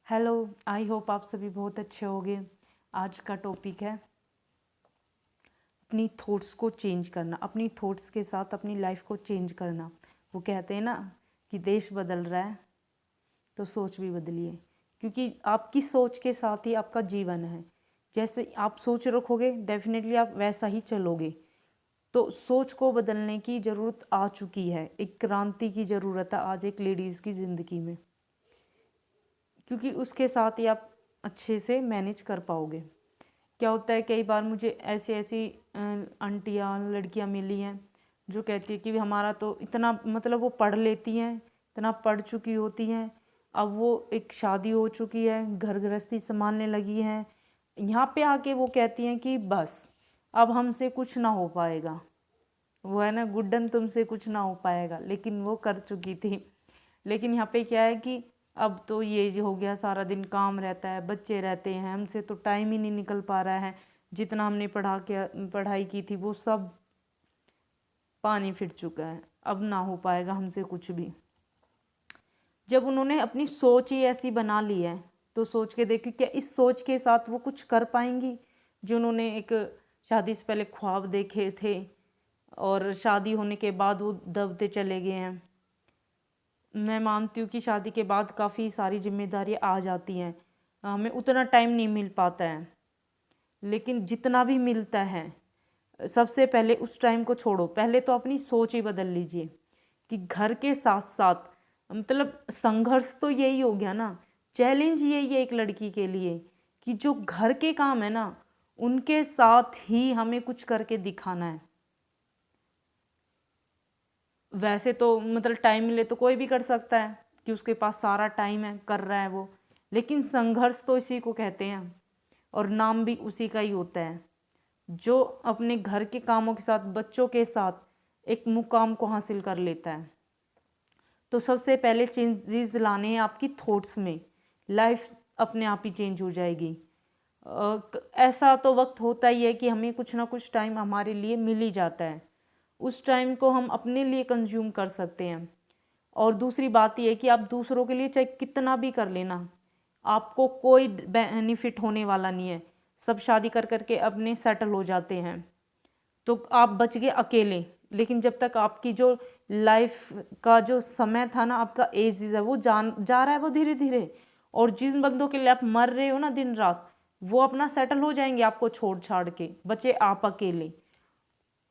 Hello. I hope आप सभी बहुत अच्छे होंगे। आज का टॉपिक है अपनी थॉट्स को चेंज करना, अपनी थॉट्स के साथ अपनी लाइफ को चेंज करना। वो कहते हैं ना कि देश बदल रहा है तो सोच भी बदलिए, क्योंकि आपकी सोच के साथ ही आपका जीवन है। जैसे आप सोच रखोगे डेफिनेटली आप वैसा ही चलोगे। तो सोच को बदलने की ज़रूरत आ चुकी है, एक क्रांति की ज़रूरत है आज एक लेडीज़ की ज़िंदगी में, क्योंकि उसके साथ ही आप अच्छे से मैनेज कर पाओगे। क्या होता है, कई बार मुझे ऐसी ऐसी आंटियाँ लड़कियाँ मिली हैं जो कहती है कि हमारा तो इतना मतलब वो पढ़ लेती हैं, इतना पढ़ चुकी होती हैं, अब वो एक शादी हो चुकी है, घर गृहस्थी संभालने लगी हैं, यहाँ पे आके वो कहती हैं कि बस अब हमसे कुछ ना हो पाएगा। वो है ना, गुड्डन तुमसे कुछ ना हो पाएगा, लेकिन वो कर चुकी थी। लेकिन यहाँ पे क्या है कि अब तो ये जो हो गया, सारा दिन काम रहता है, बच्चे रहते हैं, हमसे तो टाइम ही नहीं निकल पा रहा है। जितना हमने पढ़ाई की थी वो सब पानी फिर चुका है, अब ना हो पाएगा हमसे कुछ भी। जब उन्होंने अपनी सोच ही ऐसी बना ली है तो सोच के देखिए क्या इस सोच के साथ वो कुछ कर पाएंगी। जो उन्होंने एक शादी से पहले ख्वाब देखे थे और शादी होने के बाद वो दबते चले गए हैं। मैं मानती हूँ कि शादी के बाद काफ़ी सारी जिम्मेदारियाँ आ जाती हैं, हमें उतना टाइम नहीं मिल पाता है। लेकिन जितना भी मिलता है सबसे पहले उस टाइम को छोड़ो, पहले तो अपनी सोच ही बदल लीजिए कि घर के साथ साथ मतलब संघर्ष तो यही हो गया ना, चैलेंज यही है एक लड़की के लिए कि जो घर के काम है ना उनके साथ ही हमें कुछ करके दिखाना है। वैसे तो मतलब टाइम मिले तो कोई भी कर सकता है कि उसके पास सारा टाइम है, कर रहा है वो, लेकिन संघर्ष तो इसी को कहते हैं और नाम भी उसी का ही होता है। जो अपने घर के कामों के साथ बच्चों के साथ एक मुकाम को हासिल कर लेता है। तो सबसे पहले चेंजेस लाने हैं आपकी थॉट्स में, लाइफ अपने आप ही चेंज हो जाएगी। ऐसा तो वक्त होता ही है कि हमें कुछ ना कुछ टाइम हमारे लिए मिल ही जाता है, उस टाइम को हम अपने लिए कंज्यूम कर सकते हैं। और दूसरी बात यह है कि आप दूसरों के लिए चाहे कितना भी कर लेना, आपको कोई बेनिफिट होने वाला नहीं है। सब शादी कर करके अपने सेटल हो जाते हैं तो आप बच गए अकेले। लेकिन जब तक आपकी जो लाइफ का जो समय था ना, आपका एज है वो जान जा रहा है वो धीरे धीरे, और जिन बंदों के लिए आप मर रहे हो ना दिन रात, वो अपना सेटल हो जाएंगे आपको छोड़ छाड़ के, बचे आप अकेले।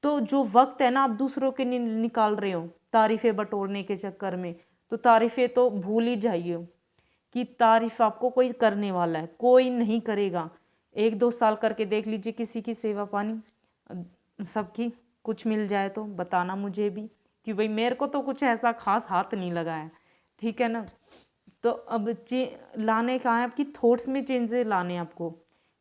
तो जो वक्त है ना आप दूसरों के निकाल रहे हो तारीफें बटोरने के चक्कर में, तो तारीफें तो भूल ही जाइए कि तारीफ आपको कोई करने वाला है, कोई नहीं करेगा। 1-2 साल करके देख लीजिए किसी की सेवा पानी सबकी, कुछ मिल जाए तो बताना मुझे भी कि भाई मेरे को तो कुछ ऐसा खास हाथ नहीं लगा है, ठीक है ना। तो अब लाने का है आपकी थॉट्स में चेंजेस लाने हैं आपको,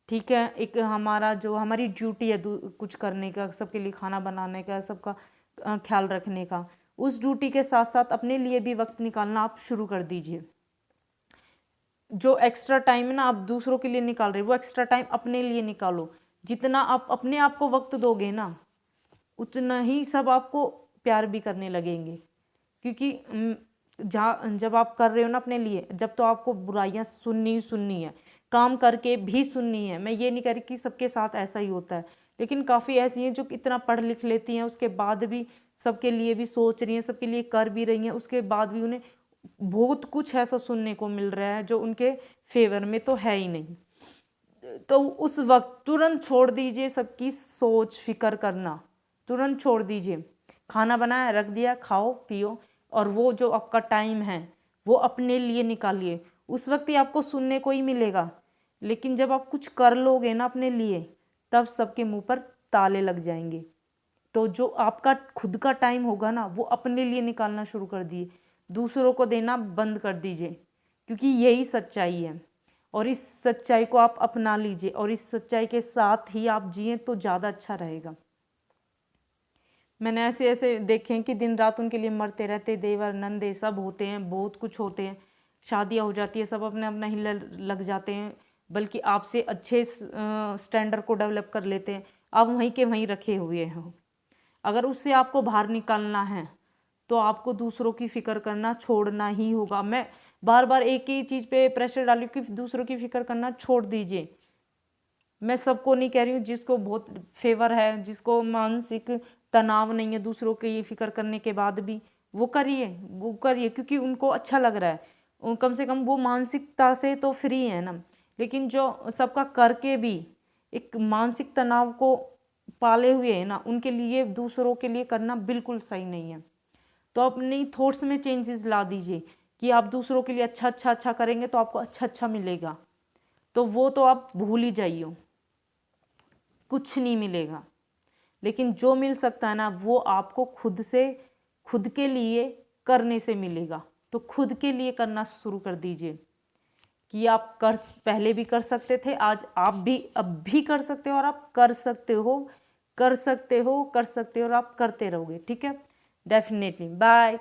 ठीक है। एक हमारा जो हमारी ड्यूटी है कुछ करने का, सबके लिए खाना बनाने का, सबका ख्याल रखने का, उस ड्यूटी के साथ साथ अपने लिए भी वक्त निकालना आप शुरू कर दीजिए। जो एक्स्ट्रा टाइम है ना आप दूसरों के लिए निकाल रहे हो, वो एक्स्ट्रा टाइम अपने लिए निकालो। जितना आप अपने आप को वक्त दोगे ना, उतना ही सब आपको प्यार भी करने लगेंगे। क्योंकि जब आप कर रहे हो ना अपने लिए, जब तो आपको बुराइयां सुननी ही सुननी है, काम करके भी सुननी है। मैं ये नहीं कह रही कि सबके साथ ऐसा ही होता है, लेकिन काफ़ी ऐसी हैं जो इतना पढ़ लिख लेती हैं, उसके बाद भी सबके लिए भी सोच रही हैं, सबके लिए कर भी रही हैं, उसके बाद भी उन्हें बहुत कुछ ऐसा सुनने को मिल रहा है जो उनके फेवर में तो है ही नहीं। तो उस वक्त तुरंत छोड़ दीजिए सबकी सोच फिक्र करना, तुरंत छोड़ दीजिए। खाना बनाया रख दिया, खाओ पियो, और वो जो आपका टाइम है वो अपने लिए निकालिए। उस वक्त ही आपको सुनने को ही मिलेगा, लेकिन जब आप कुछ कर लोगे ना अपने लिए, तब सबके मुंह पर ताले लग जाएंगे। तो जो आपका खुद का टाइम होगा ना वो अपने लिए निकालना शुरू कर दिए, दूसरों को देना बंद कर दीजिए, क्योंकि यही सच्चाई है। और इस सच्चाई को आप अपना लीजिए और इस सच्चाई के साथ ही आप जिए तो ज़्यादा अच्छा रहेगा। मैंने ऐसे ऐसे देखे हैं कि दिन रात उनके लिए मरते रहते, देवर नंदे सब होते हैं, बहुत कुछ होते हैं, शादियाँ हो जाती है, सब अपने अपना ही लग जाते हैं, बल्कि आपसे अच्छे स्टैंडर्ड को डेवलप कर लेते हैं, आप वहीं के वहीं रखे हुए हो। अगर उससे आपको बाहर निकालना है तो आपको दूसरों की फिक्र करना छोड़ना ही होगा। मैं बार बार एक ही चीज़ पे प्रेशर डालिए कि दूसरों की फिक्र करना छोड़ दीजिए। मैं सबको नहीं कह रही हूँ, जिसको बहुत फेवर है, जिसको मानसिक तनाव नहीं है दूसरों की फिक्र करने के बाद भी, वो करिए क्योंकि उनको अच्छा लग रहा है। कम से कम वो मानसिकता से तो फ्री है ना। लेकिन जो सबका करके भी एक मानसिक तनाव को पाले हुए है ना, उनके लिए दूसरों के लिए करना बिल्कुल सही नहीं है। तो अपनी थॉट्स में चेंजेस ला दीजिए कि आप दूसरों के लिए अच्छा अच्छा अच्छा करेंगे तो आपको अच्छा अच्छा मिलेगा। तो वो तो आप भूल ही जाइए, कुछ नहीं मिलेगा। लेकिन जो मिल सकता है ना, वो आपको खुद से, खुद के लिए करने से मिलेगा। तो खुद के लिए करना शुरू कर दीजिए कि आप कर, पहले भी कर सकते थे, आज आप भी अब भी कर सकते हो, और आप कर सकते हो, कर सकते हो, कर सकते हो, और आप करते रहोगे। ठीक है, डेफिनेटली। बाय।